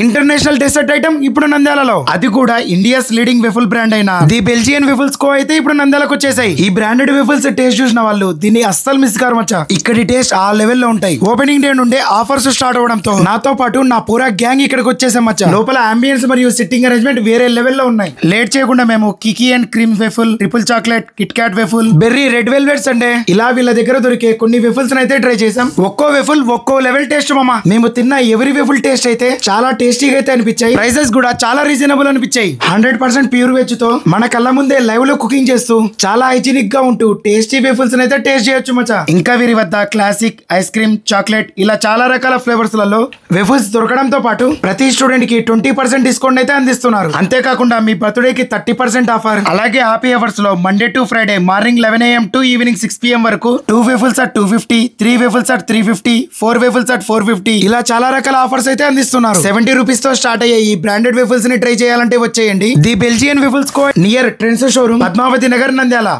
International dessert item ఇప్పుడు నంద్యాలలో, అది కూడా ఇండియాస్ లీడింగ్ వెఫుల్ బ్రాండ్ అయిన ది బెల్జియన్ వెఫుల్స్ కో అయితే ఇప్పుడు నంద్యాలకు వచ్చేసాయి. ఈ బ్రాండెడ్ వెఫుల్స్ టేస్ట్ చూసిన వాళ్ళు దీన్ని అస్సలు మిస్ కారు మచ్చా. ఇక్కడి టేస్ట్ ఆ లెవెల్ లో ఉంటాయి. ఓపెనింగ్ డే నుండే ఆఫర్స్ స్టార్ట్ అవడంతో నాతో పాటు నా పూరా గ్యాంగ్ ఇక్కడికి వచ్చేసాం మచ్చా. లోపల అంబియన్స్ మరియు సిట్టింగ్ అరేంజ్మెంట్ వేరే లెవెల్ లో ఉన్నాయి. లేట్ చేయకుండా మేము కికీ and cream waffle, triple chocolate, Kit Kat waffle, berry red velvets అండే ఇలా వీళ్ళ దగ్గర దొరికే కొన్ని వెఫుల్స్ అయితే ట్రై చేసాం. ఒక్కో వెఫుల్ ఒక్కో లెవెల్ టేస్ట్ మామా. మేము తిన్న ఎవరి వెఫుల్ టేస్ట్ అయితే చాలా టేస్టీగా అయితే అనిపించాయి. ప్రైసెస్ కూడా చాలా రీజనబుల్ అనిపించాయి. 100% ప్యూర్ వెజ్ తో మన కళ్ళ ముందే లైవ్ లో కుకింగ్ చేస్తూ చాలా హైజీనిక్ గా ఉంటూ టేస్టీ వెఫుల్స్ అయితే టేస్ట్ చేయొచ్చు మచ్చా. ఇంకా వీరి వద్ద క్లాసిక్, ఐస్ క్రీమ్, చాక్లెట్ ఇలా చాలా రకాల ఫ్లేవర్స్ లలో వెఫుల్స్ దొరకడంతో పాటు ప్రతి స్టూడెంట్ కి 20% డిస్కౌంట్ అయితే అందిస్తున్నారు. అంతేకాకుండా మీ బర్త్డే కి 30% ఆఫర్. అలాగే హ్యాపీ అవర్స్ లో Monday to Friday morning 11 AM to evening 6 PM వరకు 2 వెఫుల్స్ అట్ 250, 3 వెఫుల్స్ అట్ 350, 4 వెఫుల్స్ అట్ 450 ఇలా చాలా రకాల ఆఫర్స్ అయితే అందిస్తున్నారు. 70 రూపీస్ తో స్టార్ట్ అయ్యే ఈ బ్రాండెడ్ వెఫుల్స్ ని ట్రై చేయాలంటే వచ్చేయండి the Belgian waffles co near Trends showroom, Padmavati Nagar, Nandyal.